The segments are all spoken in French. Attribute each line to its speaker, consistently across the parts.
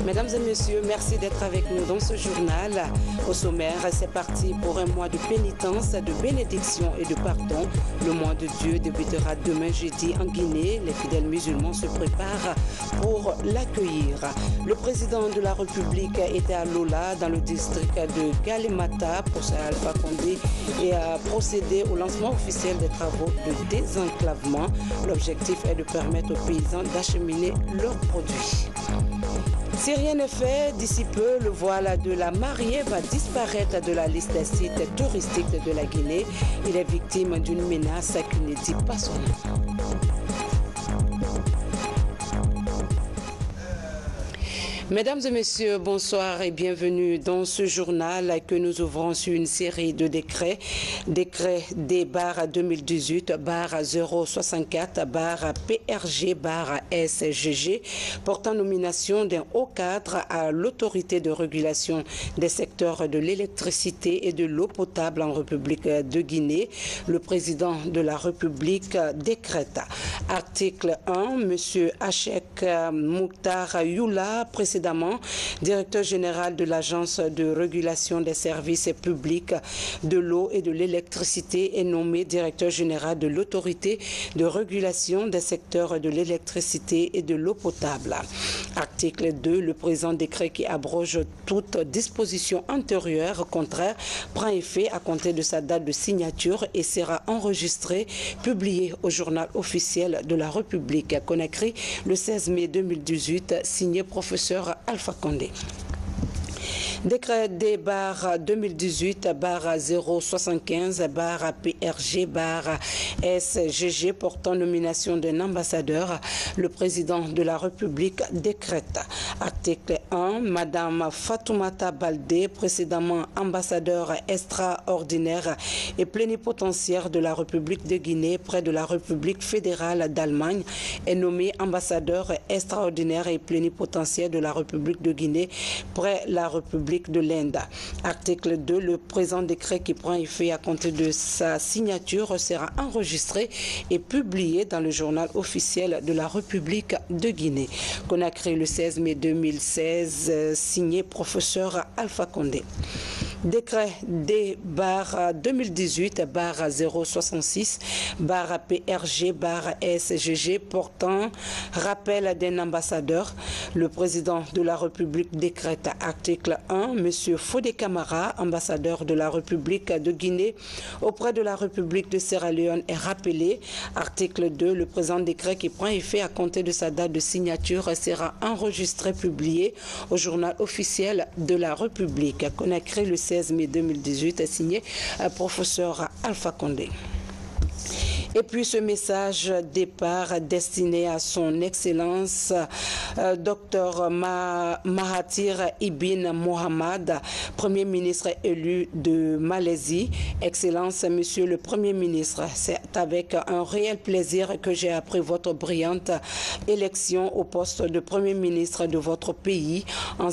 Speaker 1: Mesdames et messieurs, merci d'être avec nous dans ce journal. Au sommaire, c'est parti pour un mois de pénitence, de bénédiction et de pardon. Le mois de Dieu débutera demain jeudi en Guinée. Les fidèles musulmans se préparent pour l'accueillir. Le président de la République était à Lola, dans le district de Galimata, pour Alpha Condé, et a procédé au lancement officiel des travaux de désenclavement. L'objectif est de permettre aux paysans d'acheminer leurs produits. Si rien n'est fait, d'ici peu, le voile de la mariée va disparaître de la liste des sites touristiques de la Guinée. Il est victime d'une menace qui ne dit pas son nom. Mesdames et messieurs, bonsoir et bienvenue dans ce journal que nous ouvrons sur une série de décrets. Décret D-2018-064-PRG-SGG portant nomination d'un haut cadre à l'autorité de régulation des secteurs de l'électricité et de l'eau potable en République de Guinée. Le président de la République décrète. Article 1, M. Achek Mouktar Youla, précédemment directeur général de l'Agence de régulation des services publics de l'eau et de l'électricité, est nommé directeur général de l'autorité de régulation des secteurs de l'électricité et de l'eau potable. Article 2, le présent décret qui abroge toute disposition antérieure contraire prend effet à compter de sa date de signature et sera enregistré, publié au journal officiel de la République à Conakry le 16 mai 2018, signé professeur Alpha Condé. Décret D-075-PRG-SGG portant nomination d'un ambassadeur. Le président de la République décrète. Article 1. Madame Fatoumata Baldé, précédemment ambassadeur extraordinaire et plénipotentiaire de la République de Guinée près de la République fédérale d'Allemagne, est nommée ambassadeur extraordinaire et plénipotentiaire de la République de Guinée près la République de l'Inde. Article 2. Le présent décret qui prend effet à compter de sa signature sera enregistré et publié dans le journal officiel de la République de Guinée. Conakry le 16 mai 2016, signé professeur Alpha Condé. Décret D-066-066-PRG-SGG portant rappel d'un ambassadeur. Le président de la République décrète. Article 1. M. Fodé Camara, ambassadeur de la République de Guinée auprès de la République de Sierra Leone, est rappelé. Article 2. Le présent décret qui prend effet à compter de sa date de signature sera enregistré, publié au journal officiel de la République. À Conakry le 16 mai 2018, signé professeur Alpha Condé. Et puis ce message départ destiné à son Excellence Dr Mahathir Ibn Mohamad, Premier ministre élu de Malaisie. Excellence, Monsieur le Premier ministre, c'est avec un réel plaisir que j'ai appris votre brillante élection au poste de Premier ministre de votre pays. En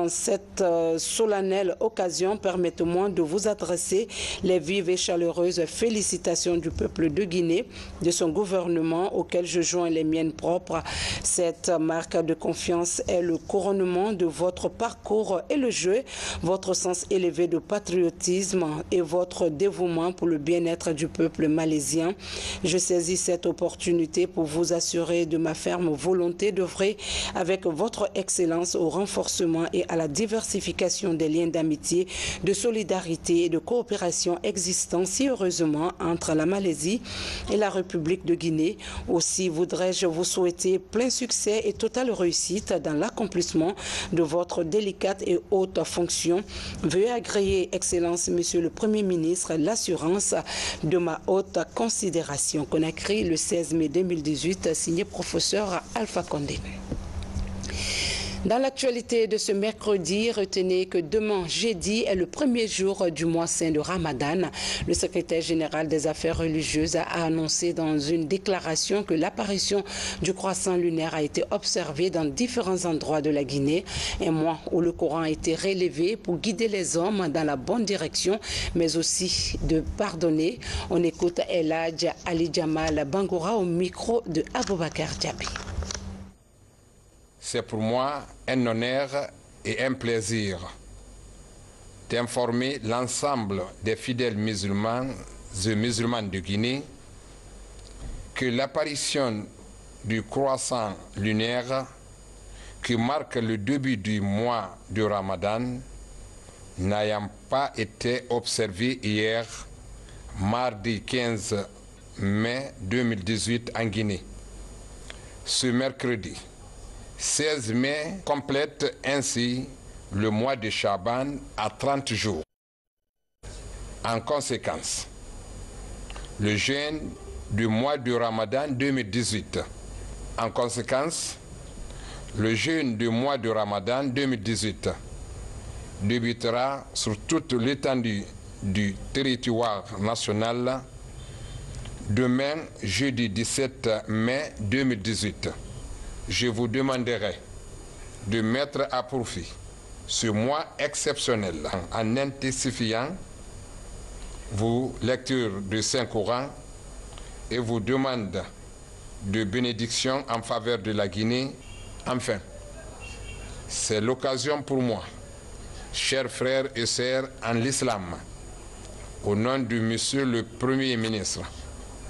Speaker 1: cette solennelle occasion, permettez-moi de vous adresser les vives et chaleureuses félicitations du peuple de Guinée, de son gouvernement auquel je joins les miennes propres. Cette marque de confiance est le couronnement de votre parcours et le jeu, votre sens élevé de patriotisme et votre dévouement pour le bien-être du peuple malaisien. Je saisis cette opportunité pour vous assurer de ma ferme volonté d'œuvrer avec votre Excellence au renforcement et à la diversification des liens d'amitié, de solidarité et de coopération existants si heureusement entre la Malaisie et la République de Guinée. Aussi voudrais-je vous souhaiter plein succès et totale réussite dans l'accomplissement de votre délicate et haute fonction. Veuillez agréer, Excellence, Monsieur le Premier ministre, l'assurance de ma haute considération. Conakry, le 16 mai 2018, signé professeur Alpha Condé. Dans l'actualité de ce mercredi, retenez que demain, jeudi, est le premier jour du mois saint de Ramadan. Le secrétaire général des affaires religieuses a annoncé dans une déclaration que l'apparition du croissant lunaire a été observée dans différents endroits de la Guinée. Un mois où le Coran a été relevé pour guider les hommes dans la bonne direction, mais aussi de pardonner. On écoute El Hadj Ali Jamal Bangoura au micro de Aboubakar Diaby.
Speaker 2: C'est pour moi un honneur et un plaisir d'informer l'ensemble des fidèles musulmans et musulmanes de Guinée que l'apparition du croissant lunaire qui marque le début du mois du Ramadan n'ayant pas été observé hier, mardi 15 mai 2018 en Guinée. Ce mercredi 16 mai complète ainsi le mois de Chaban à 30 jours. En conséquence, le jeûne du mois du Ramadan 2018. En conséquence, le jeûne du mois du Ramadan 2018 débutera sur toute l'étendue du territoire national demain, jeudi 17 mai 2018. Je vous demanderai de mettre à profit ce mois exceptionnel en intensifiant vos lectures du Saint-Coran et vos demandes de bénédiction en faveur de la Guinée. Enfin, c'est l'occasion pour moi, chers frères et sœurs en l'islam, au nom de Monsieur le Premier ministre,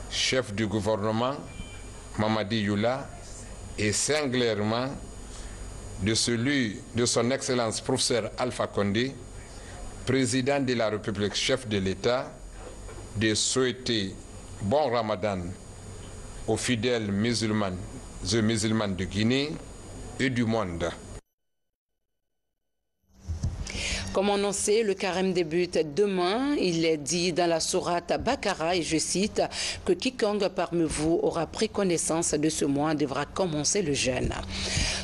Speaker 2: chef du gouvernement, Mamadi Youla, et singulièrement de celui de son Excellence professeur Alpha Condé, président de la République, chef de l'État, de souhaiter bon Ramadan aux fidèles musulmans et musulmanes de Guinée et du monde.
Speaker 1: Comme annoncé, le carême débute demain. Il est dit dans la sourate Bakara, et je cite, que quiconque parmi vous aura pris connaissance de ce mois devra commencer le jeûne.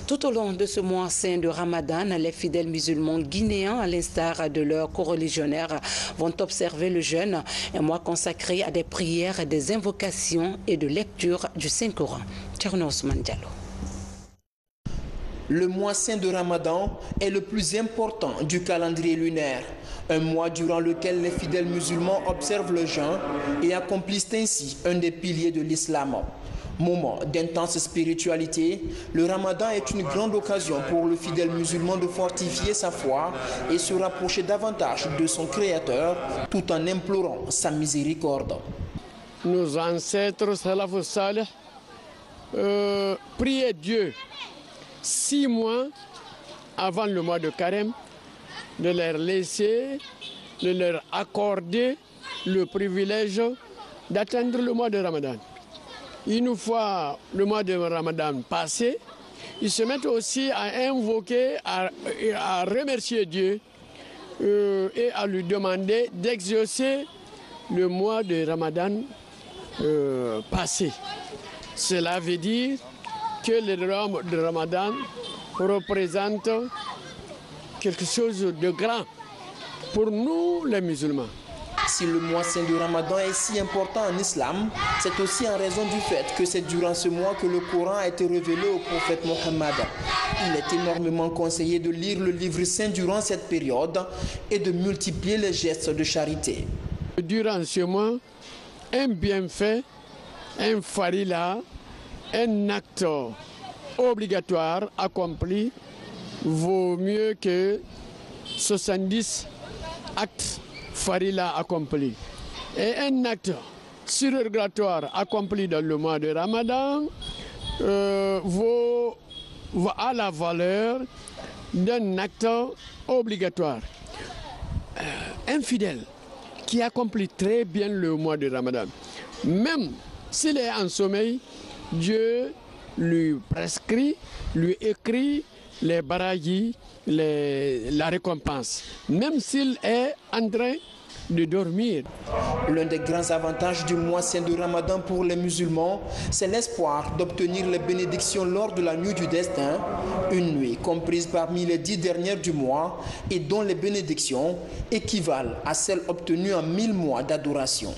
Speaker 1: Tout au long de ce mois saint de Ramadan, les fidèles musulmans guinéens, à l'instar de leurs coreligionnaires, vont observer le jeûne, un mois consacré à des prières, des invocations et de lecture du Saint-Coran. Thierno Ousmane Diallo.
Speaker 3: Le mois saint de Ramadan est le plus important du calendrier lunaire, un mois durant lequel les fidèles musulmans observent le jeûne et accomplissent ainsi un des piliers de l'islam. Moment d'intense spiritualité, le Ramadan est une grande occasion pour le fidèle musulman de fortifier sa foi et se rapprocher davantage de son Créateur tout en implorant sa miséricorde.
Speaker 4: Nos ancêtres salafus salih priaient Dieu 6 mois avant le mois de carême, de leur laisser, de leur accorder le privilège d'atteindre le mois de Ramadan. Une fois le mois de Ramadan passé, ils se mettent aussi à invoquer, à remercier Dieu et à lui demander d'exaucer le mois de Ramadan passé. Cela veut dire que le mois de Ramadan représente quelque chose de grand pour nous les musulmans.
Speaker 3: Si le mois saint du Ramadan est si important en islam, c'est aussi en raison du fait que c'est durant ce mois que le Coran a été révélé au prophète Mohammed. Il est énormément conseillé de lire le livre saint durant cette période et de multiplier les gestes de charité.
Speaker 4: Durant ce mois, un bienfait, un farila, un acte obligatoire accompli vaut mieux que 70 actes farila accomplis. Et un acte surérogatoire accompli dans le mois de Ramadan a la valeur d'un acte obligatoire. Un fidèle qui accomplit très bien le mois de Ramadan, même s'il est en sommeil, Dieu lui prescrit, lui écrit les baradis, la récompense, même s'il est en train de dormir.
Speaker 3: L'un des grands avantages du mois saint de Ramadan pour les musulmans, c'est l'espoir d'obtenir les bénédictions lors de la nuit du destin, une nuit comprise parmi les 10 dernières du mois et dont les bénédictions équivalent à celles obtenues en 1000 mois d'adoration.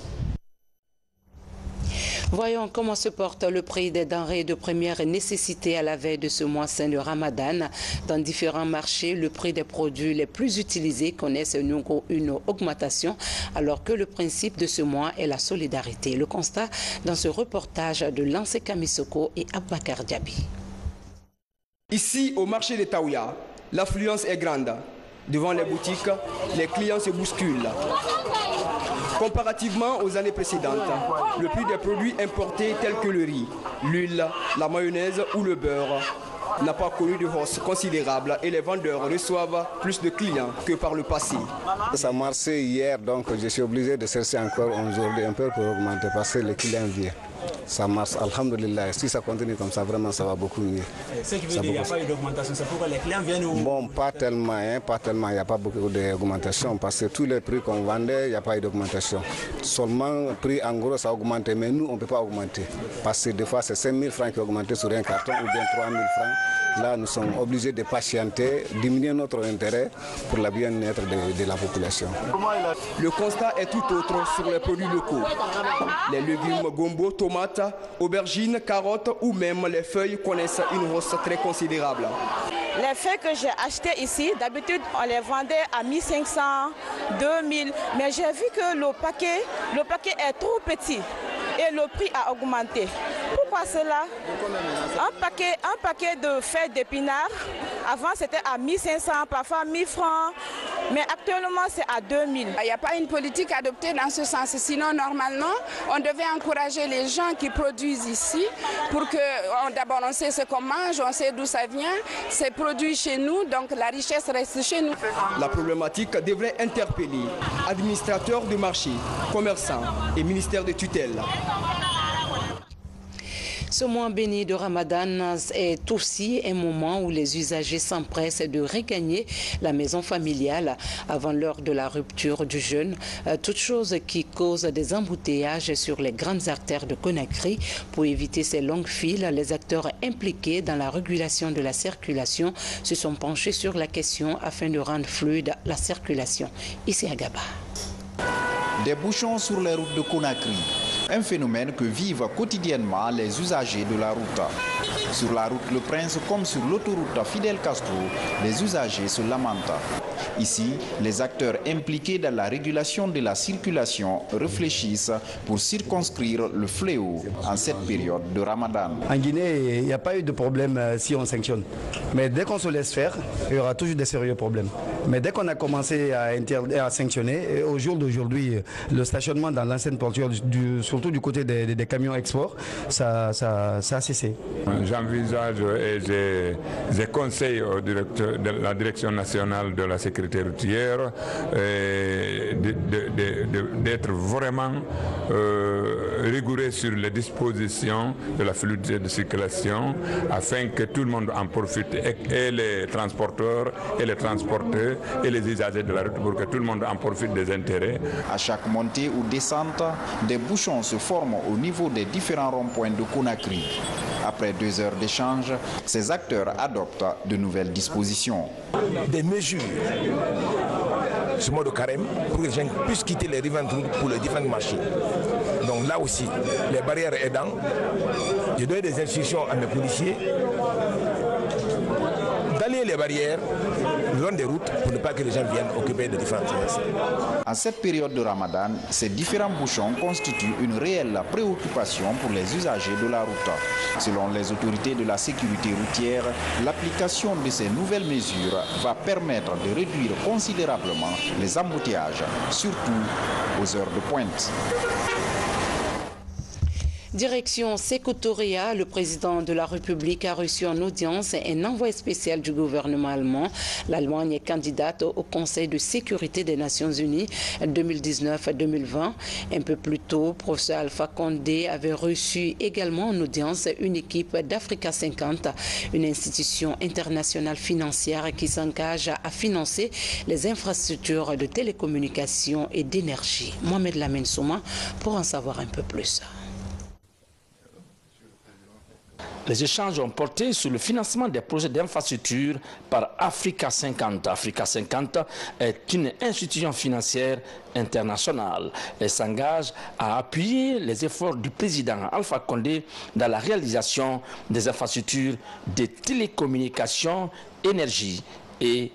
Speaker 1: Voyons comment se porte le prix des denrées de première nécessité à la veille de ce mois saint de Ramadan. Dans différents marchés, le prix des produits les plus utilisés connaissent une augmentation, alors que le principe de ce mois est la solidarité. Le constat dans ce reportage de Lansé Kamisoko et Abakar Diaby.
Speaker 5: Ici, au marché de Taouya, l'affluence est grande. Devant les boutiques, les clients se bousculent. Comparativement aux années précédentes, le prix des produits importés tels que le riz, l'huile, la mayonnaise ou le beurre n'a pas connu de hausse considérable et les vendeurs reçoivent plus de clients que par le passé.
Speaker 6: Ça marchait hier, donc je suis obligé de chercher encore aujourd'hui un peu pour augmenter parce que les clients viennent. Ça marche, alhamdulillah. Si ça continue comme ça, vraiment, ça va beaucoup mieux.
Speaker 7: Ce qui veut dire qu'il n'y a pas eu d'augmentation, c'est pourquoi les clients viennent au...
Speaker 6: Bon, pas tellement, il n'y a pas beaucoup d'augmentation parce que tous les prix qu'on vendait, il n'y a pas eu d'augmentation. Seulement, le prix en gros, ça a augmenté, mais nous, on ne peut pas augmenter. Parce que des fois, c'est 5 000 francs qui ont augmenté sur un carton ou bien 3 000 francs. Là, nous sommes obligés de patienter, diminuer notre intérêt pour le bien-être de la population.
Speaker 5: Le constat est tout autre sur les produits locaux. Les légumes gombo, tomates, aubergines, carottes ou même les feuilles connaissent une hausse très considérable.
Speaker 8: Les feuilles que j'ai achetées ici, d'habitude on les vendait à 1500, 2000, mais j'ai vu que le paquet est trop petit et le prix a augmenté. Pourquoi cela? Un paquet de feuilles d'épinards, avant c'était à 1500, parfois 1000 francs, mais actuellement c'est à 2000.
Speaker 9: Il n'y a pas une politique adoptée dans ce sens. Sinon, normalement, on devait encourager les gens qui produisent ici pour que, d'abord, on sait ce qu'on mange, on sait d'où ça vient, c'est produit chez nous, donc la richesse reste chez nous.
Speaker 5: La problématique devrait interpeller administrateurs de marché, commerçants et ministères de tutelle.
Speaker 1: Ce mois béni de Ramadan est aussi un moment où les usagers s'empressent de regagner la maison familiale avant l'heure de la rupture du jeûne, toute chose qui cause des embouteillages sur les grandes artères de Conakry. Pour éviter ces longues files, les acteurs impliqués dans la régulation de la circulation se sont penchés sur la question afin de rendre fluide la circulation. Ici à Gaba.
Speaker 10: Des bouchons sur les routes de Conakry. Un phénomène que vivent quotidiennement les usagers de la route. Sur la route Le Prince comme sur l'autoroute Fidel Castro, les usagers se lamentent. Ici, les acteurs impliqués dans la régulation de la circulation réfléchissent pour circonscrire le fléau en cette période de Ramadan.
Speaker 11: En Guinée, il n'y a pas eu de problème si on sanctionne. Mais dès qu'on se laisse faire, il y aura toujours des sérieux problèmes. Mais dès qu'on a commencé à sanctionner, au jour d'aujourd'hui, le stationnement dans l'ancienne portuaire, surtout du côté des camions export, ça a cessé.
Speaker 12: J'envisage et je conseille au directeur de la Direction nationale de la sécurité routière d'être vraiment rigoureux sur les dispositions de la fluidité de circulation afin que tout le monde en profite, et les transporteurs et les transporteurs et les usagers de la route, pour que tout le monde en profite des intérêts.
Speaker 10: À chaque montée ou descente, des bouchons se forment au niveau des différents ronds-points de Conakry. Après 2 heures d'échange, ces acteurs adoptent de nouvelles dispositions.
Speaker 13: Des mesures, ce mot de carême, pour que les gens puissent quitter les riverains pour les différents marchés. Donc là aussi, les barrières aidant, je donne des instructions à mes policiers d'aller les barrières le long des routes pour ne pas que les gens viennent occuper de différentes choses.
Speaker 10: En cette période de Ramadan, ces différents bouchons constituent une réelle préoccupation pour les usagers de la route. Selon les autorités de la sécurité routière, l'application de ces nouvelles mesures va permettre de réduire considérablement les embouteillages, surtout aux heures de pointe.
Speaker 1: Direction Sékou-Touréa, le président de la République a reçu en audience un envoyé spécial du gouvernement allemand. L'Allemagne est candidate au Conseil de sécurité des Nations Unies 2019-2020. Un peu plus tôt, professeur Alpha Condé avait reçu également en audience une équipe d'Africa 50, une institution internationale financière qui s'engage à financer les infrastructures de télécommunications et d'énergie. Mohamed Lamine Souma pour en savoir un peu plus.
Speaker 14: Les échanges ont porté sur le financement des projets d'infrastructure par Africa 50. Africa 50 est une institution financière internationale. Elle s'engage à appuyer les efforts du président Alpha Condé dans la réalisation des infrastructures de télécommunications, énergie et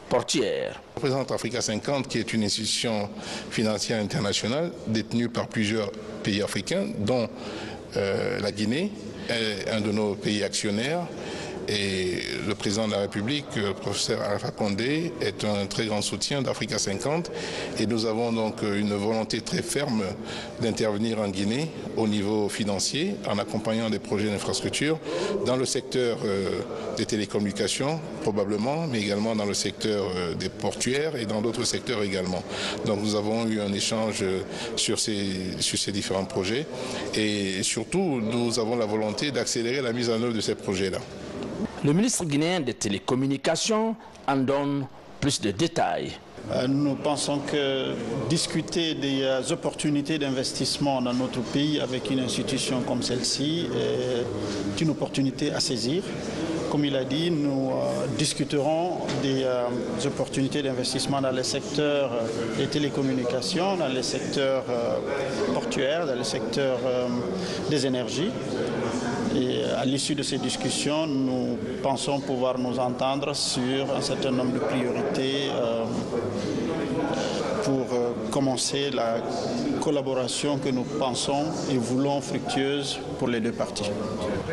Speaker 14: portière.
Speaker 15: Je représente Africa 50, qui est une institution financière internationale détenue par plusieurs pays africains, dont la Guinée, un de nos pays actionnaires, Et le président de la République, le professeur Alpha Condé, est un très grand soutien d'Africa 50 et nous avons donc une volonté très ferme d'intervenir en Guinée au niveau financier en accompagnant des projets d'infrastructure dans le secteur des télécommunications probablement, mais également dans le secteur des portuaires et dans d'autres secteurs également. Donc nous avons eu un échange sur ces différents projets et surtout nous avons la volonté d'accélérer la mise en œuvre de ces projets-là.
Speaker 14: Le ministre guinéen des Télécommunications en donne plus de détails.
Speaker 16: Nous pensons que discuter des opportunités d'investissement dans notre pays avec une institution comme celle-ci est une opportunité à saisir. Comme il a dit, nous discuterons des opportunités d'investissement dans les secteurs des télécommunications, dans les secteurs portuaires, dans les secteurs des énergies. Et à l'issue de ces discussions, nous pensons pouvoir nous entendre sur un certain nombre de priorités pour commencer la collaboration que nous pensons et voulons fructueuse pour les deux parties.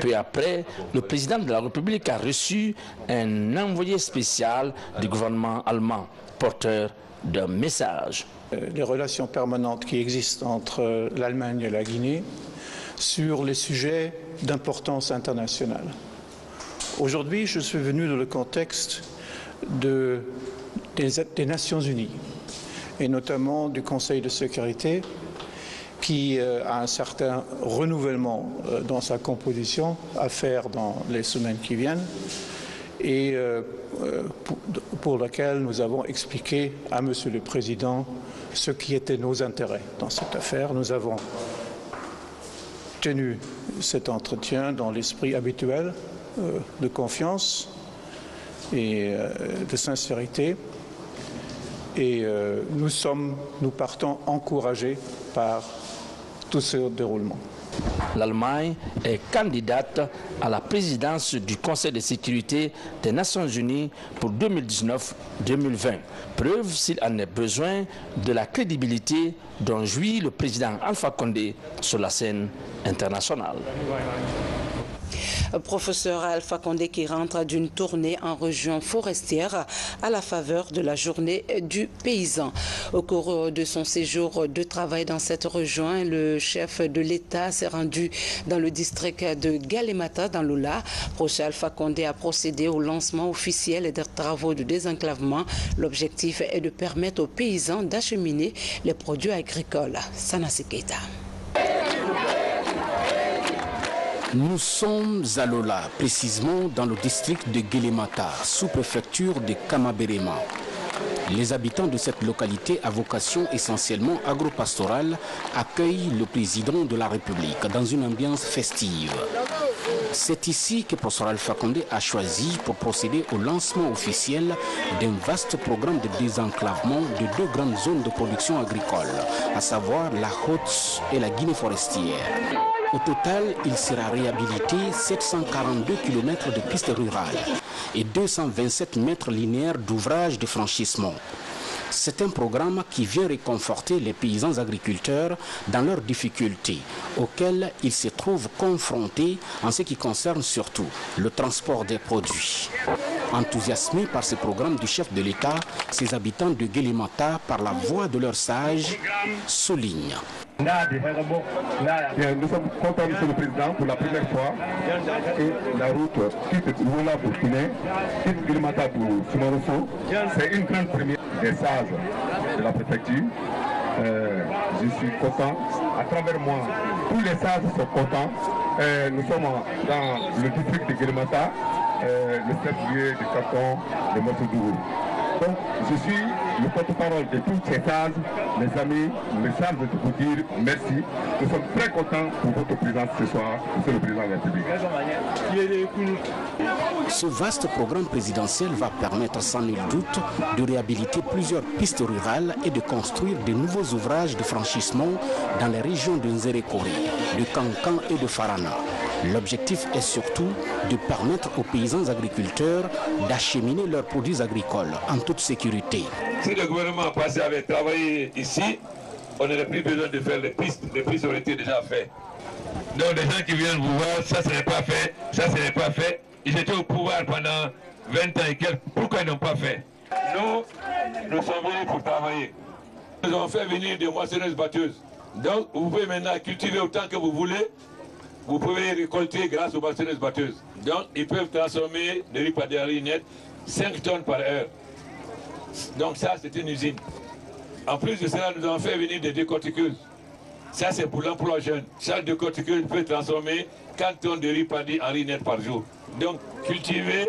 Speaker 14: Peu après, le président de la République a reçu un envoyé spécial du gouvernement allemand, porteur d'un message.
Speaker 16: Les relations permanentes qui existent entre l'Allemagne et la Guinée sur les sujets d'importance internationale. Aujourd'hui, je suis venu dans le contexte des Nations Unies et notamment du Conseil de sécurité qui a un certain renouvellement dans sa composition à faire dans les semaines qui viennent et pour laquelle nous avons expliqué à Monsieur le Président ce qui étaient nos intérêts dans cette affaire. Nous avons tenu cet entretien dans l'esprit habituel de confiance et de sincérité et nous partons encouragés par tout ce déroulement.
Speaker 14: L'Allemagne est candidate à la présidence du Conseil de sécurité des Nations Unies pour 2019-2020. Preuve, s'il en est besoin, de la crédibilité dont jouit le président Alpha Condé sur la scène internationale.
Speaker 1: Professeur Alpha Condé qui rentre d'une tournée en région forestière à la faveur de la journée du paysan. Au cours de son séjour de travail dans cette région, le chef de l'État s'est rendu dans le district de Galémata, dans l'Oula. Professeur Alpha Condé a procédé au lancement officiel des travaux de désenclavement. L'objectif est de permettre aux paysans d'acheminer les produits agricoles. Sanassi Keita.
Speaker 17: Nous sommes à Lola, précisément dans le district de Guélémata, sous-préfecture de Kamaberema. Les habitants de cette localité à vocation essentiellement agro-pastorale accueillent le président de la République dans une ambiance festive. C'est ici que professeur Alpha Condé a choisi pour procéder au lancement officiel d'un vaste programme de désenclavement de deux grandes zones de production agricole, à savoir la Haute et la Guinée forestière. Au total, il sera réhabilité 742 km de pistes rurales et 227 mètres linéaires d'ouvrages de franchissement. C'est un programme qui vient réconforter les paysans agriculteurs dans leurs difficultés, auxquelles ils se trouvent confrontés en ce qui concerne surtout le transport des produits. Enthousiasmés par ce programme du chef de l'État, ces habitants de Guélémata, par la voix de leur sage, soulignent.
Speaker 18: Nous sommes contents, Monsieur le Président, pour la première fois que la route quitte Lola pour Kiné, quitte Guélémata pour Simoroso. C'est une grande première des sages de la préfecture. Je suis content. À travers moi, tous les sages sont contents. Nous sommes dans le district de Guélémata, le chef-lieu du canton de Mossodougou. Donc, je suis le porte-parole de tous ces sages, mes amis, mes sages de vous dire merci. Nous sommes très contents pour votre présence ce soir, Monsieur le Président de la République.
Speaker 17: Ce vaste programme présidentiel va permettre sans nul doute de réhabiliter plusieurs pistes rurales et de construire de nouveaux ouvrages de franchissement dans les régions de Nzérékoré, de Kankan et de Farana. L'objectif est surtout de permettre aux paysans agriculteurs d'acheminer leurs produits agricoles en toute sécurité.
Speaker 19: Si le gouvernement passé avait travaillé ici, on n'aurait plus besoin de faire les pistes auraient été déjà faites. Donc les gens qui viennent vous voir, ça ce n'est pas fait, ça ce n'est pas fait, Ils étaient au pouvoir pendant 20 ans et quelques. Pourquoi ils n'ont pas fait? Nous sommes venus pour travailler. Nous avons fait venir des moissonneuses batteuses. Donc, vous pouvez maintenant cultiver autant que vous voulez. Vous pouvez récolter grâce aux moissonneuses batteuses. Donc, ils peuvent transformer de riz paddy en riz net 5 tonnes par heure. Donc, ça, c'est une usine. En plus de cela, nous avons fait venir des décortiqueuses. Ça, c'est pour l'emploi jeune. Chaque décortiqueuse peut transformer 4 tonnes de riz paddy en riz net par jour. Donc, cultiver,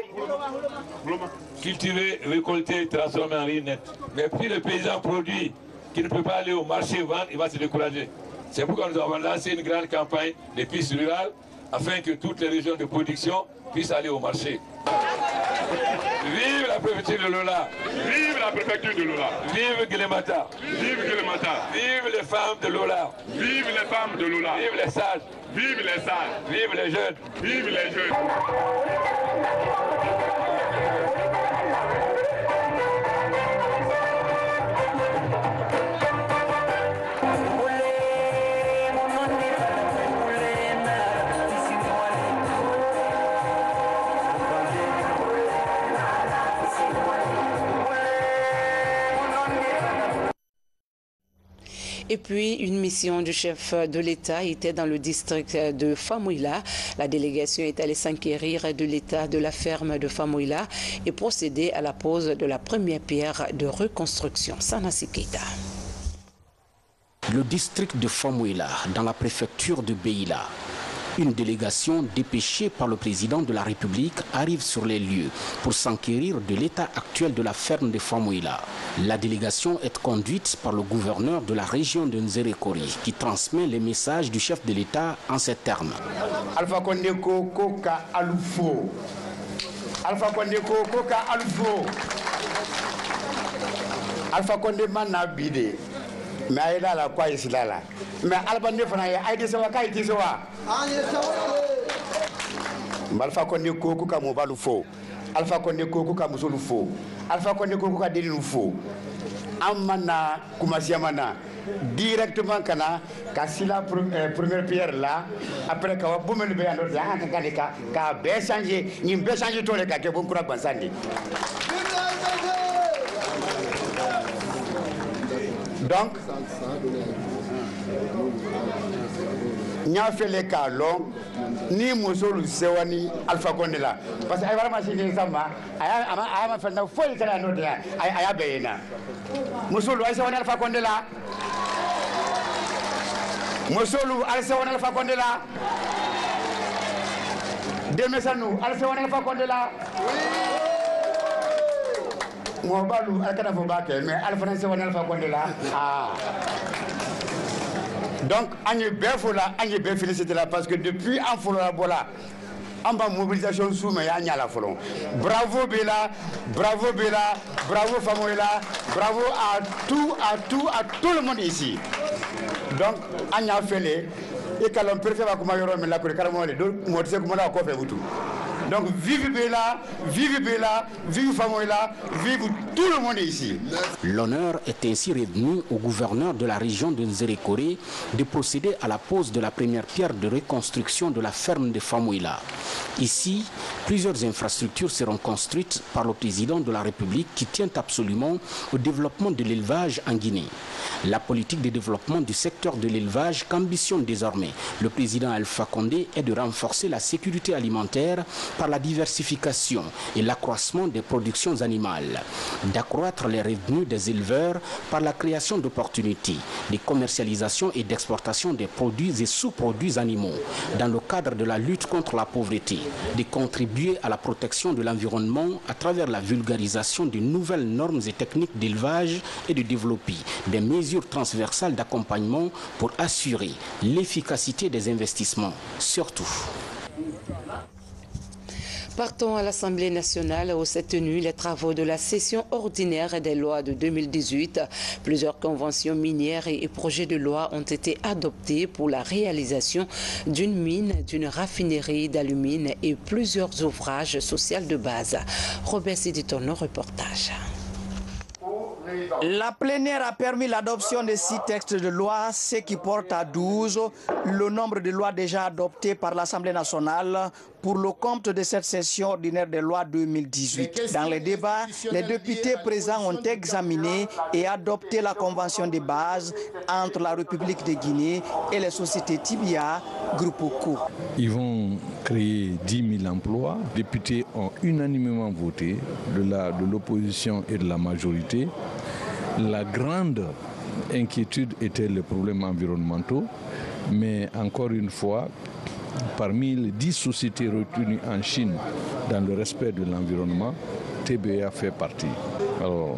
Speaker 19: récolter, transformer en riz net. Mais puis le paysan produit qui ne peut pas aller au marché vendre, il va se décourager. C'est pourquoi nous avons lancé une grande campagne de pistes rurales afin que toutes les régions de production puissent aller au marché. Vive la préfecture de Lola!
Speaker 18: Vive la préfecture de Lola!
Speaker 19: Vive Guélémata!
Speaker 18: Vive Guélémata!
Speaker 19: Vive les femmes de Lola!
Speaker 18: Vive les femmes de Lola!
Speaker 19: Vive les sages!
Speaker 18: Vive les sages!
Speaker 19: Vive les jeunes!
Speaker 18: Vive les jeunes!
Speaker 1: Et puis, une mission du chef de l'État était dans le district de Famouila. La délégation est allée s'enquérir de l'état de la ferme de Famouila et procéder à la pose de la première pierre de reconstruction. Sanassi Keita.
Speaker 17: Le district de Famouila, dans la préfecture de Beila. Une délégation dépêchée par le président de la République arrive sur les lieux pour s'enquérir de l'état actuel de la ferme de Famouila. La délégation est conduite par le gouverneur de la région de Nzerekori qui transmet les messages du chef de l'État en ces termes.
Speaker 20: Alpha Condé Koka Alufo. Alpha Condé Koka Alufo. Alpha Condé Manabide. Mais il a la quoi ici là. Mais Alpha Condé Fanaï, Aïdé Sawa Kaïti Sawa. Alpha Condé Koka Mobalufo. Alpha Condé Koka Musolufo. Alpha Condé Koka Delilufo. Amana Kumasiamana. Directement kana kasi la première pierre là après ka bomel be ando ya ka be changer ni be changer to le ka ke bon kura bansandi. Donc nya fait les cas long ni musolu sewani Alpha Condé là parce que ay vraiment c'est sama aya fa na foi kana no dia aya beyina musolu ay sewani Alpha Condé là Mosolu Alsewan Alpha Condé là. Demesanou Alsewan Alpha Condé là. Moi balou Alkana Fobake mais Alsewan Alpha Condé là. Ah. Donc Agne Befola, Agne Be félicité là parce que depuis en Fola Bola en bas mobilisation sous mais Agne à la Folon. Bravo Bella, bravo Bella, bravo Famouila, bravo à tout le monde ici. Donc, on a fait les et quand on peut faire comme ailleurs, mais la carrément les deux, moi je sais comment on a fait tout. Donc, vive Bella, vive Famouila, vive tout le monde ici.
Speaker 17: L'honneur est ainsi revenu au gouverneur de la région de Nzerekori de procéder à la pose de la première pierre de reconstruction de la ferme de Famouila. Ici, plusieurs infrastructures seront construites par le président de la République qui tient absolument au développement de l'élevage en Guinée. La politique de développement du secteur de l'élevage qu'ambitionne désormais le président Alpha Condé est de renforcer la sécurité alimentaire par la diversification et l'accroissement des productions animales, d'accroître les revenus des éleveurs par la création d'opportunités, de commercialisation et d'exportation des produits et sous-produits animaux, dans le cadre de la lutte contre la pauvreté, de contribuer à la protection de l'environnement à travers la vulgarisation de nouvelles normes et techniques d'élevage et de développer des mesures transversales d'accompagnement pour assurer l'efficacité des investissements, surtout.
Speaker 1: Partons à l'Assemblée nationale où s'est tenu les travaux de la session ordinaire des lois de 2018. Plusieurs conventions minières et projets de loi ont été adoptés pour la réalisation d'une mine, d'une raffinerie d'alumine et plusieurs ouvrages sociaux de base. Robert Siditon, reportage.
Speaker 21: La plénière a permis l'adoption de 6 textes de loi, ce qui porte à 12 le nombre de lois déjà adoptées par l'Assemblée nationale pour le compte de cette session ordinaire des lois 2018. Dans les débats, les députés présents ont examiné et adopté la convention de base entre la République de Guinée et les sociétés Tibia, Groupe Co.
Speaker 2: Ils vont créer 10 000 emplois. Les députés ont unanimement voté, de l'opposition et de la majorité. La grande inquiétude était les problèmes environnementaux, mais encore une fois, parmi les 10 sociétés retenues en Chine dans le respect de l'environnement, TBA fait partie. Alors,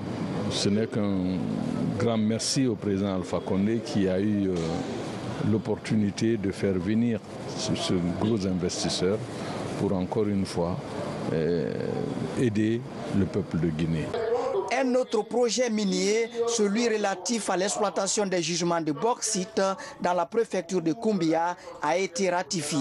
Speaker 2: ce n'est qu'un grand merci au président Alpha Condé qui a eu l'opportunité de faire venir ce gros investisseur pour encore une fois aider le peuple de Guinée.
Speaker 21: Un autre projet minier, celui relatif à l'exploitation des gisements de bauxite dans la préfecture de Koumbia, a été ratifié.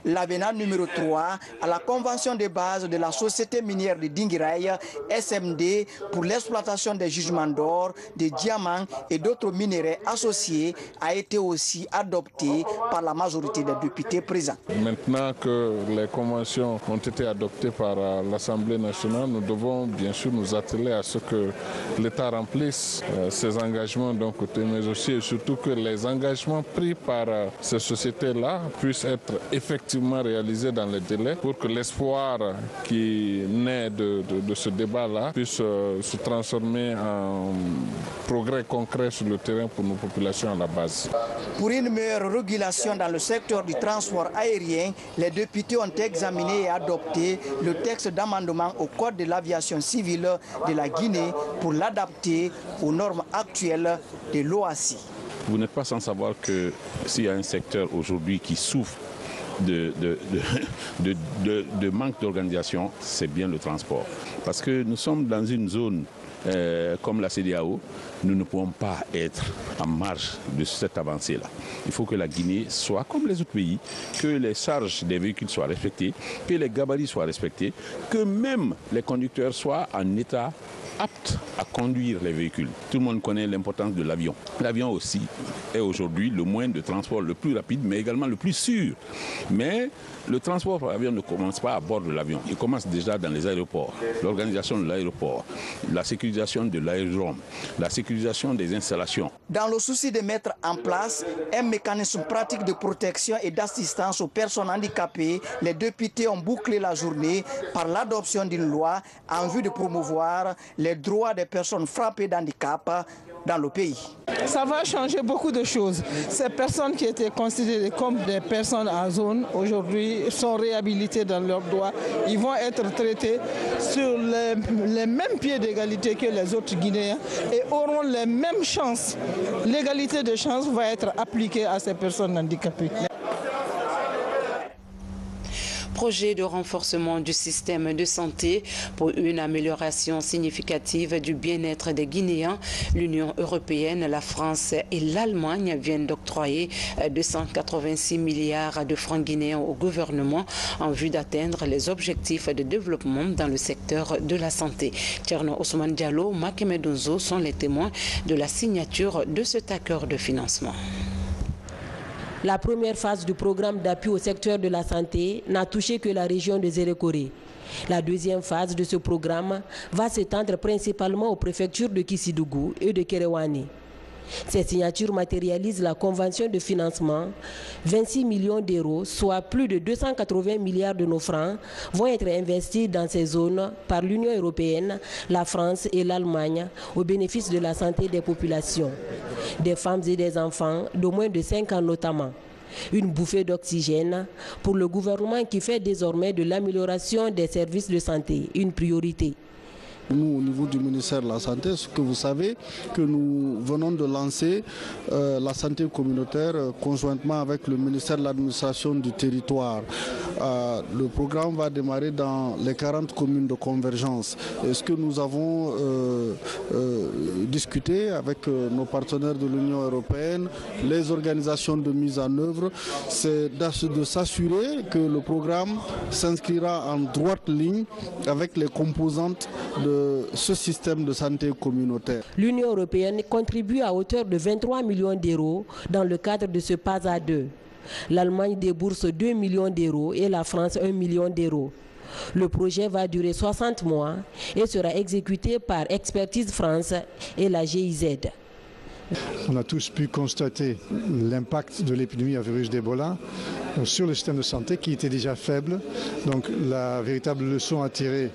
Speaker 21: L'avenant numéro 3 à la convention de base de la société minière de Dinguiraye, SMD, pour l'exploitation des gisements d'or, de diamants et d'autres minéraux associés a été aussi adopté par la majorité des députés présents.
Speaker 2: Maintenant que les conventions ont été adoptées par l'Assemblée nationale, nous devons bien sûr nous atteler à ce que l'État remplisse ses engagements d'un côté, mais aussi et surtout que les engagements pris par ces sociétés-là puissent être effectivement réalisé dans les délais pour que l'espoir qui naît de ce débat-là puisse se transformer en progrès concret sur le terrain pour nos populations à la base.
Speaker 21: Pour une meilleure régulation dans le secteur du transport aérien, les députés ont examiné et adopté le texte d'amendement au Code de l'aviation civile de la Guinée pour l'adapter aux normes actuelles de l'OACI.
Speaker 22: Vous n'êtes pas sans savoir que s'il y a un secteur aujourd'hui qui souffre de manque d'organisation, c'est bien le transport. Parce que nous sommes dans une zone comme la CEDEAO, nous ne pouvons pas être en marge de cette avancée-là. Il faut que la Guinée soit comme les autres pays, que les charges des véhicules soient respectées, que les gabarits soient respectés, que même les conducteurs soient en état apte à conduire les véhicules. Tout le monde connaît l'importance de l'avion. L'avion aussi est aujourd'hui le moyen de transport le plus rapide, mais également le plus sûr. Mais le transport par avion ne commence pas à bord de l'avion. Il commence déjà dans les aéroports. L'organisation de l'aéroport, la sécurisation de l'aérodrome, la sécurisation des installations.
Speaker 21: Dans le souci de mettre en place un mécanisme pratique de protection et d'assistance aux personnes handicapées, les députés ont bouclé la journée par l'adoption d'une loi en vue de promouvoir les droits des personnes frappées d'handicap dans le pays.
Speaker 23: Ça va changer beaucoup de choses. Ces personnes qui étaient considérées comme des personnes en zone, aujourd'hui sont réhabilitées dans leurs droits. Ils vont être traités sur les mêmes pieds d'égalité que les autres Guinéens et auront les mêmes chances. L'égalité de chances va être appliquée à ces personnes handicapées.
Speaker 1: Projet de renforcement du système de santé pour une amélioration significative du bien-être des Guinéens. L'Union européenne, la France et l'Allemagne viennent d'octroyer 286 milliards de francs guinéens au gouvernement en vue d'atteindre les objectifs de développement dans le secteur de la santé. Tcherno Ousmane Diallo, Makeme Donzo sont les témoins de la signature de cet accord de financement.
Speaker 24: La première phase du programme d'appui au secteur de la santé n'a touché que la région de Zérékoré. La deuxième phase de ce programme va s'étendre principalement aux préfectures de Kissidougou et de Kéréouani. Ces signatures matérialisent la convention de financement. 26 millions d'euros, soit plus de 280 milliards de nos francs, vont être investis dans ces zones par l'Union européenne, la France et l'Allemagne au bénéfice de la santé des populations, des femmes et des enfants de moins de 5 ans notamment. Une bouffée d'oxygène pour le gouvernement qui fait désormais de l'amélioration des services de santé une priorité.
Speaker 25: Nous, au niveau du ministère de la Santé, ce que vous savez, que nous venons de lancer la santé communautaire conjointement avec le ministère de l'administration du territoire. Le programme va démarrer dans les 40 communes de convergence. Et ce que nous avons discuté avec nos partenaires de l'Union européenne, les organisations de mise en œuvre, c'est de s'assurer que le programme s'inscrira en droite ligne avec les composantes de ce système de santé communautaire.
Speaker 24: L'Union européenne contribue à hauteur de 23 millions d'euros dans le cadre de ce PASA 2. L'Allemagne débourse 2 millions d'euros et la France 1 million d'euros. Le projet va durer 60 mois et sera exécuté par Expertise France et la GIZ.
Speaker 3: On a tous pu constater l'impact de l'épidémie à virus d'Ebola sur le système de santé qui était déjà faible. Donc la véritable leçon à tirer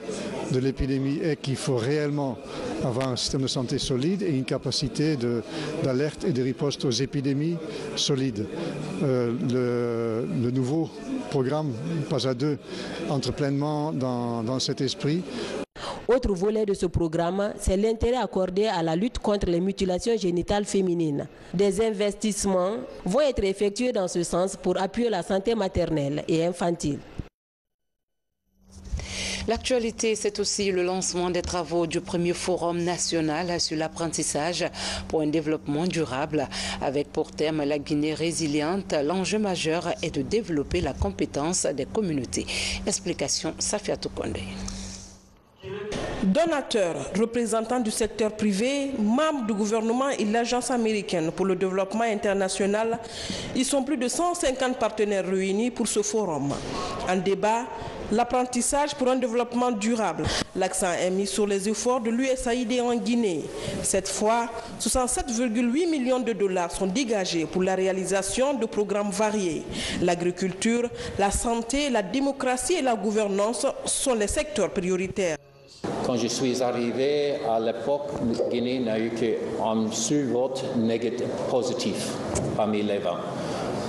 Speaker 3: de l'épidémie est qu'il faut réellement avoir un système de santé solide et une capacité d'alerte et de riposte aux épidémies solides. Le nouveau programme PASA 2 entre pleinement dans cet esprit.
Speaker 24: Autre volet de ce programme, c'est l'intérêt accordé à la lutte contre les mutilations génitales féminines. Des investissements vont être effectués dans ce sens pour appuyer la santé maternelle et infantile.
Speaker 1: L'actualité, c'est aussi le lancement des travaux du premier forum national sur l'apprentissage pour un développement durable. Avec pour thème la Guinée résiliente, l'enjeu majeur est de développer la compétence des communautés. Explication Safiatou Kondé.
Speaker 4: Donateurs, représentants du secteur privé, membres du gouvernement et l'Agence américaine pour le développement international, ils sont plus de 150 partenaires réunis pour ce forum. En débat, l'apprentissage pour un développement durable. L'accent est mis sur les efforts de l'USAID en Guinée. Cette fois, 67,8 millions de dollars sont dégagés pour la réalisation de programmes variés. L'agriculture, la santé, la démocratie et la gouvernance sont les secteurs prioritaires.
Speaker 6: Quand je suis arrivé, à l'époque, la Guinée n'a eu qu'un seul vote négatif, positif parmi les 20.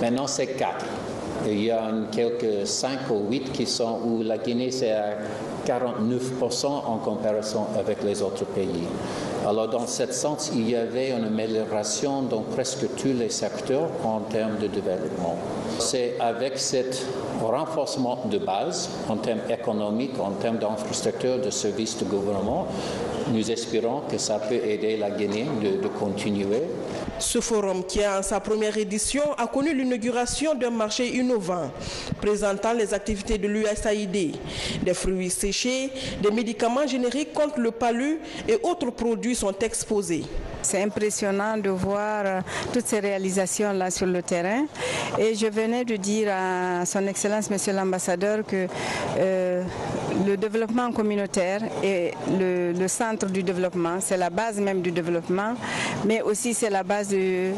Speaker 6: Maintenant, c'est 4. Il y a quelques 5 ou 8 qui sont où la Guinée, c'est à 49% en comparaison avec les autres pays. Alors, dans ce sens, il y avait une amélioration dans presque tous les secteurs en termes de développement. C'est avec ce renforcement de base, en termes économiques, en termes d'infrastructures, de services de gouvernement, nous espérons que ça peut aider la Guinée de continuer.
Speaker 4: Ce forum, qui en sa première édition, a connu l'inauguration d'un marché innovant, présentant les activités de l'USAID, des fruits séchés, des médicaments génériques contre le palu et autres produits sont exposés.
Speaker 7: C'est impressionnant de voir toutes ces réalisations-là sur le terrain. Et je venais de dire à son Excellence, Monsieur l'Ambassadeur, que le développement communautaire est le centre du développement, c'est la base même du développement, mais aussi c'est la base du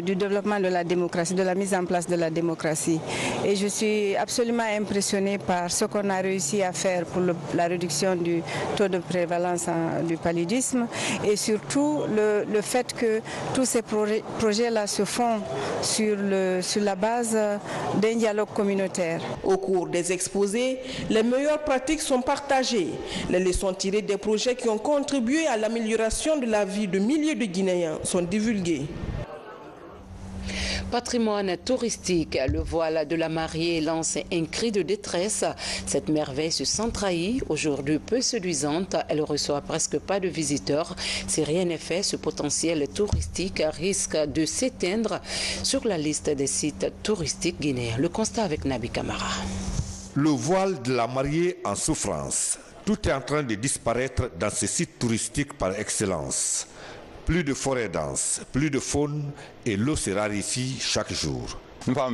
Speaker 7: développement de la démocratie, de la mise en place de la démocratie. Et je suis absolument impressionnée par ce qu'on a réussi à faire pour la réduction du taux de prévalence du paludisme et surtout le fait que tous ces projets-là se font sur la base d'un dialogue communautaire.
Speaker 4: Au cours des exposés, les meilleures pratiques sont partagées. Les leçons tirées des projets qui ont contribué à l'amélioration de la vie de milliers de Guinéens sont divulguées.
Speaker 1: Patrimoine touristique, le voile de la mariée lance un cri de détresse. Cette merveille se sent trahie. Aujourd'hui peu séduisante, elle reçoit presque pas de visiteurs. Si rien n'est fait, ce potentiel touristique risque de s'éteindre sur la liste des sites touristiques guinéens. Le constat avec Nabi Kamara.
Speaker 8: Le voile de la mariée en souffrance. Tout est en train de disparaître dans ce site touristique par excellence. Plus de forêts denses, plus de faune et l'eau se raréfie chaque jour.
Speaker 26: Quand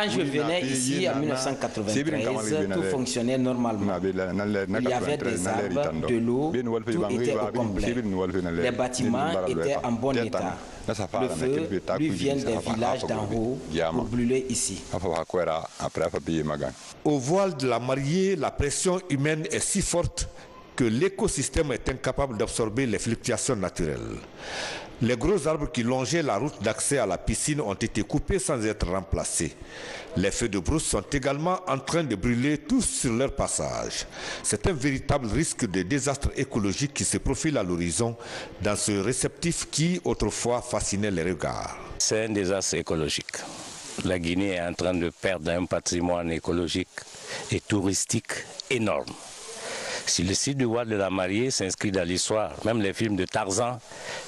Speaker 26: je venais ici en 1993, tout fonctionnait normalement. Il y avait des arbres, de l'eau, tout était au complet. Les bâtiments étaient en bon état. Le feu, lui, vient des villages d'en haut pour brûler ici.
Speaker 8: Au voile de la mariée, la pression humaine est si forte que l'écosystème est incapable d'absorber les fluctuations naturelles. Les gros arbres qui longeaient la route d'accès à la piscine ont été coupés sans être remplacés. Les feux de brousse sont également en train de brûler tous sur leur passage. C'est un véritable risque de désastre écologique qui se profile à l'horizon dans ce réceptif qui autrefois fascinait les regards.
Speaker 27: C'est un désastre écologique. La Guinée est en train de perdre un patrimoine écologique et touristique énorme. Si le site du voile de la mariée s'inscrit dans l'histoire, même les films de Tarzan,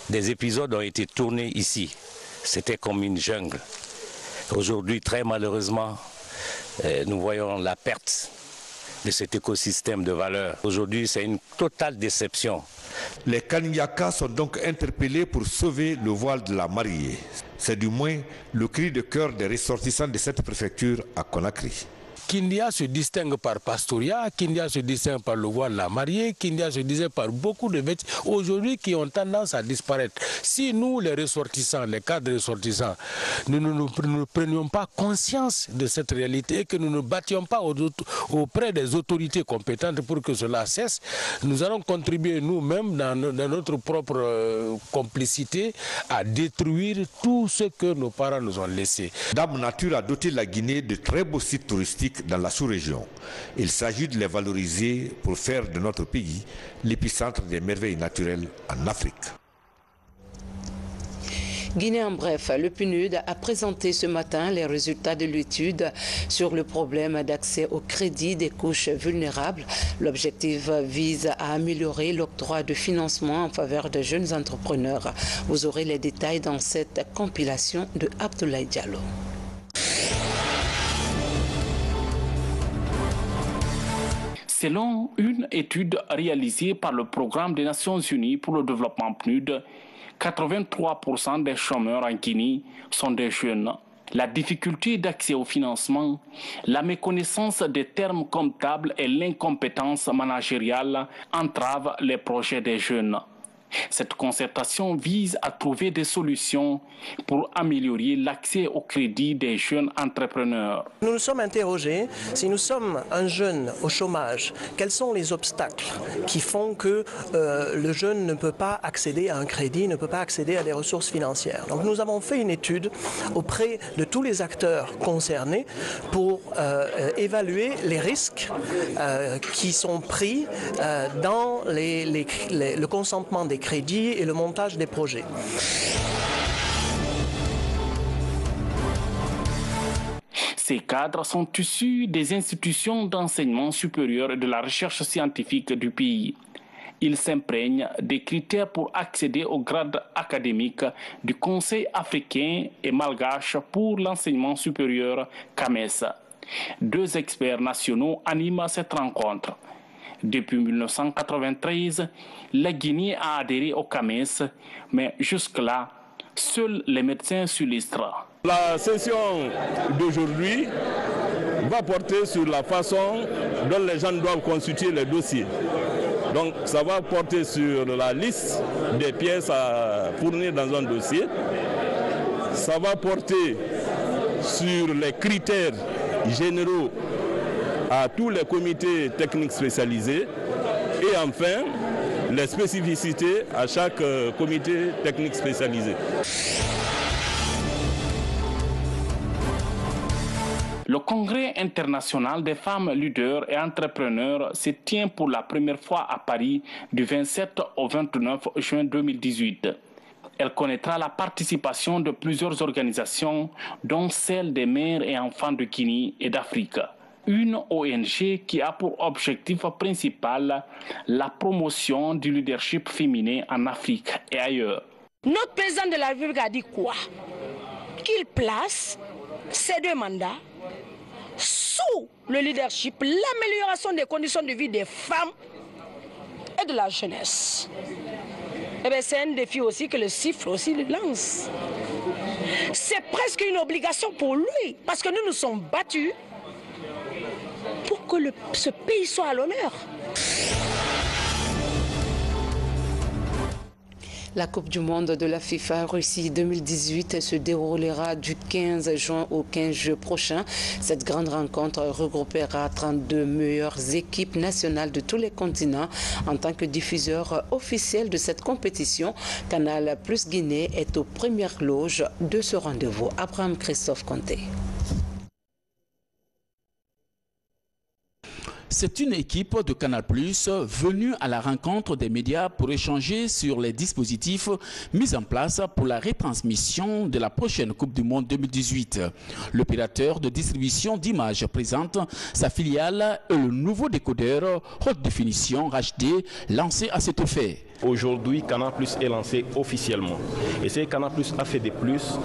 Speaker 27: des épisodes ont été tournés ici. C'était comme une jungle. Aujourd'hui, très malheureusement, nous voyons la perte de cet écosystème de valeur. Aujourd'hui, c'est une totale déception.
Speaker 8: Les Kaniaka sont donc interpellés pour sauver le voile de la mariée. C'est du moins le cri de cœur des ressortissants de cette préfecture à Conakry.
Speaker 5: Kindia se distingue par Pastoria, Kindia se distingue par le voile de la mariée, Kindia se distingue par beaucoup de métiers aujourd'hui qui ont tendance à disparaître. Si nous, les ressortissants, les cadres ressortissants, nous ne prenions pas conscience de cette réalité et que nous ne battions pas auprès des autorités compétentes pour que cela cesse, nous allons contribuer nous-mêmes dans notre propre complicité à détruire tout ce que nos parents nous ont laissé.
Speaker 8: Dame Nature a doté la Guinée de très beaux sites touristiques dans la sous-région. Il s'agit de les valoriser pour faire de notre pays l'épicentre des merveilles naturelles en Afrique.
Speaker 1: Guinée en bref, le PNUD a présenté ce matin les résultats de l'étude sur le problème d'accès au crédit des couches vulnérables. L'objectif vise à améliorer l'octroi de financement en faveur des jeunes entrepreneurs. Vous aurez les détails dans cette compilation de Abdoulaye Diallo.
Speaker 9: Selon une étude réalisée par le Programme des Nations Unies pour le développement PNUD, 83% des chômeurs en Guinée sont des jeunes. La difficulté d'accès au financement, la méconnaissance des termes comptables et l'incompétence managériale entravent les projets des jeunes. Cette concertation vise à trouver des solutions pour améliorer l'accès au crédit des jeunes entrepreneurs.
Speaker 10: Nous nous sommes interrogés, si nous sommes un jeune au chômage, quels sont les obstacles qui font que le jeune ne peut pas accéder à un crédit, ne peut pas accéder à des ressources financières. Donc nous avons fait une étude auprès de tous les acteurs concernés pour évaluer les risques qui sont pris dans le consentement des crédits et le montage des projets.
Speaker 9: Ces cadres sont issus des institutions d'enseignement supérieur et de la recherche scientifique du pays. Ils s'imprègnent des critères pour accéder au grade académique du Conseil africain et malgache pour l'enseignement supérieur CAMES. 2 experts nationaux animent cette rencontre. Depuis 1993, la Guinée a adhéré au CAMES, mais jusque-là, seuls les médecins s'illustrent.
Speaker 22: La session d'aujourd'hui va porter sur la façon dont les gens doivent constituer les dossiers. Donc ça va porter sur la liste des pièces à fournir dans un dossier. Ça va porter sur les critères généraux à tous les comités techniques spécialisés et enfin les spécificités à chaque comité technique spécialisé.
Speaker 9: Le Congrès international des femmes leaders et entrepreneurs se tient pour la première fois à Paris du 27 au 29 juin 2018. Elle connaîtra la participation de plusieurs organisations, dont celle des mères et enfants de Guinée et d'Afrique. Une ONG qui a pour objectif principal la promotion du leadership féminin en Afrique et ailleurs.
Speaker 11: Notre président de la République a dit quoi? Qu'il place ces 2 mandats sous le leadership, l'amélioration des conditions de vie des femmes et de la jeunesse. Eh bien, c'est un défi aussi que le CIFRE aussi lance. C'est presque une obligation pour lui, parce que nous nous sommes battus pour que ce pays soit à l'honneur.
Speaker 1: La Coupe du monde de la FIFA Russie 2018 se déroulera du 15 juin au 15 juin prochain. Cette grande rencontre regroupera 32 meilleures équipes nationales de tous les continents. En tant que diffuseur officiel de cette compétition, Canal Plus Guinée est aux premières loges de ce rendez-vous. Abraham Christophe Conté.
Speaker 17: C'est une équipe de Canal+ venue à la rencontre des médias pour échanger sur les dispositifs mis en place pour la retransmission de la prochaine Coupe du Monde 2018. L'opérateur de distribution d'images présente sa filiale et le nouveau décodeur haute définition HD lancé à cet effet.
Speaker 12: Aujourd'hui, Canal+ est lancé officiellement. Et c'est Canal+ a fait des plus.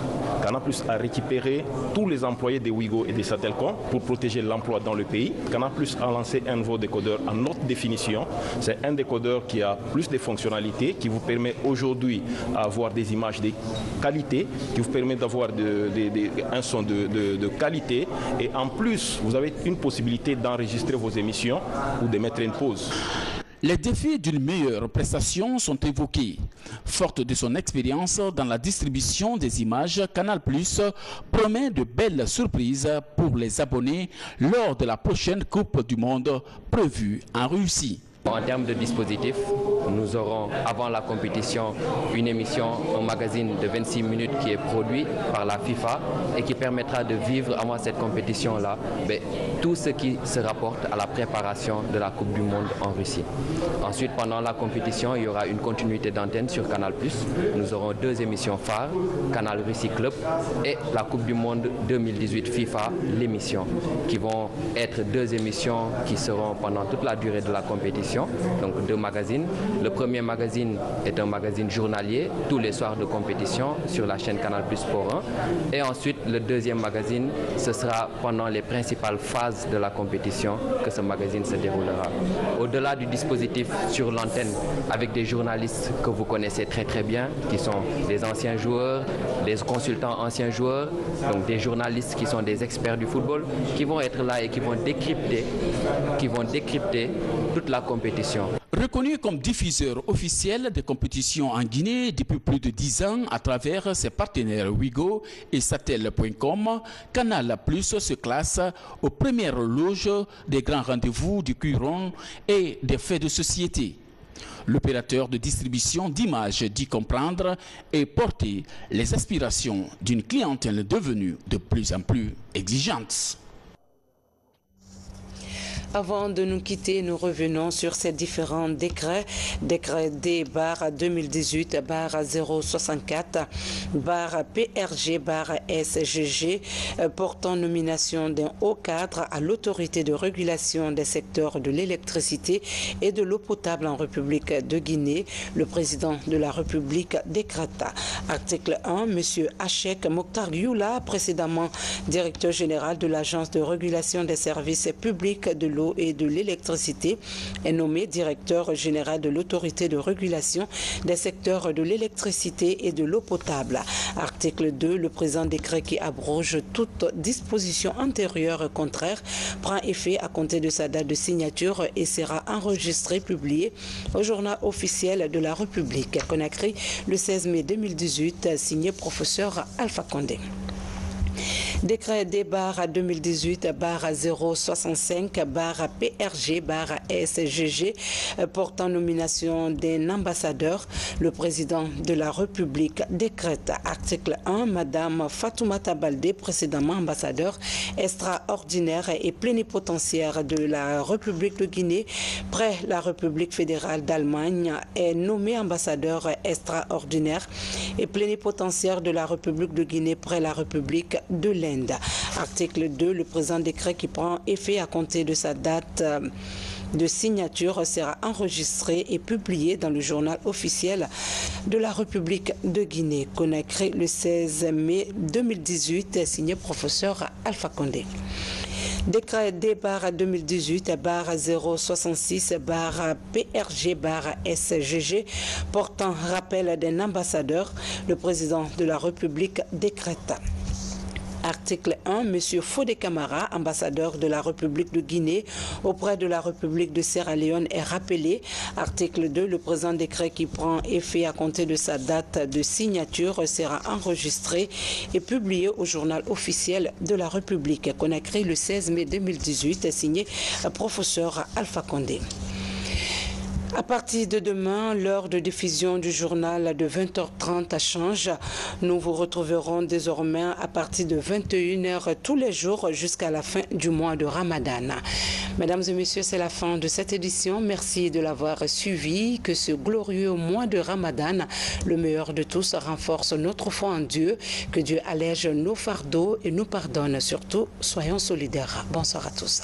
Speaker 12: Canal+ a récupéré tous les employés de Wigo et de Satelcom pour protéger l'emploi dans le pays. Canal+ a lancé lancer un nouveau décodeur en haute définition. C'est un décodeur qui a plus de fonctionnalités, qui vous permet aujourd'hui d'avoir des images de qualité, qui vous permet d'avoir un son de qualité. Et en plus, vous avez une possibilité d'enregistrer vos émissions ou de mettre une pause.
Speaker 17: Les défis d'une meilleure prestation sont évoqués. Forte de son expérience dans la distribution des images, Canal+ promet de belles surprises pour les abonnés lors de la prochaine Coupe du Monde prévue en Russie.
Speaker 13: En termes de dispositifs, nous aurons avant la compétition une émission, un magazine de 26 minutes qui est produit par la FIFA et qui permettra de vivre avant cette compétition-là tout ce qui se rapporte à la préparation de la Coupe du Monde en Russie. Ensuite, pendant la compétition, il y aura une continuité d'antenne sur Canal+. Nous aurons 2 émissions phares, Canal Russie Club et la Coupe du Monde 2018 FIFA, l'émission, qui vont être 2 émissions qui seront pendant toute la durée de la compétition. Donc 2 magazines. Le premier magazine est un magazine journalier, tous les soirs de compétition sur la chaîne Canal+ Sport 1. Et ensuite, le deuxième magazine, ce sera pendant les principales phases de la compétition que ce magazine se déroulera. Au-delà du dispositif sur l'antenne, avec des journalistes que vous connaissez très très bien, qui sont des anciens joueurs, des consultants anciens joueurs, donc des journalistes qui sont des experts du football, qui vont être là et qui vont décrypter toute la compétition.
Speaker 17: Reconnu comme diffuseur officiel des compétitions en Guinée depuis plus de 10 ans à travers ses partenaires Wigo et Satel.com, Canal+ se classe aux premières loges des grands rendez-vous du curon et des faits de société. L'opérateur de distribution d'images dit comprendre et porter les aspirations d'une clientèle devenue de plus en plus exigeante.
Speaker 1: Avant de nous quitter, nous revenons sur ces différents décrets. Décret D-064/PRG/SGG portant nomination d'un haut cadre à l'autorité de régulation des secteurs de l'électricité et de l'eau potable en République de Guinée. Le président de la République décréta. Article 1, M. Achek Mokhtar Youla, précédemment directeur général de l'Agence de régulation des services publics de l'eau et de l'électricité, est nommé directeur général de l'autorité de régulation des secteurs de l'électricité et de l'eau potable. Article 2, le présent décret qui abroge toute disposition antérieure contraire prend effet à compter de sa date de signature et sera enregistré, publié au journal officiel de la République. Conakry, le 16 mai 2018, signé professeur Alpha Condé. Décret D-065/PRG/SGG portant nomination d'un ambassadeur. Le président de la République décrète. Article 1, Madame Fatoumata Baldé, précédemment ambassadeur extraordinaire et plénipotentiaire de la République de Guinée près la République fédérale d'Allemagne, est nommée ambassadeur extraordinaire et plénipotentiaire de la République de Guinée près la République de l'Inde. Article 2, le présent décret qui prend effet à compter de sa date de signature sera enregistré et publié dans le journal officiel de la République de Guinée. Conakry, le 16 mai 2018, signé professeur Alpha Condé. Décret D-066/PRG/SGG portant rappel d'un ambassadeur. Le président de la République décrète. Article 1, M. Fodé Camara, ambassadeur de la République de Guinée auprès de la République de Sierra Leone, est rappelé. Article 2, le présent décret qui prend effet à compter de sa date de signature sera enregistré et publié au journal officiel de la République. Conakry, le 16 mai 2018, signé professeur Alpha Condé. À partir de demain, l'heure de diffusion du journal de 20h30 change. Nous vous retrouverons désormais à partir de 21h tous les jours jusqu'à la fin du mois de Ramadan. Mesdames et messieurs, c'est la fin de cette édition. Merci de l'avoir suivi. Que ce glorieux mois de Ramadan, le meilleur de tous, renforce notre foi en Dieu. Que Dieu allège nos fardeaux et nous pardonne. Surtout, soyons solidaires. Bonsoir à tous.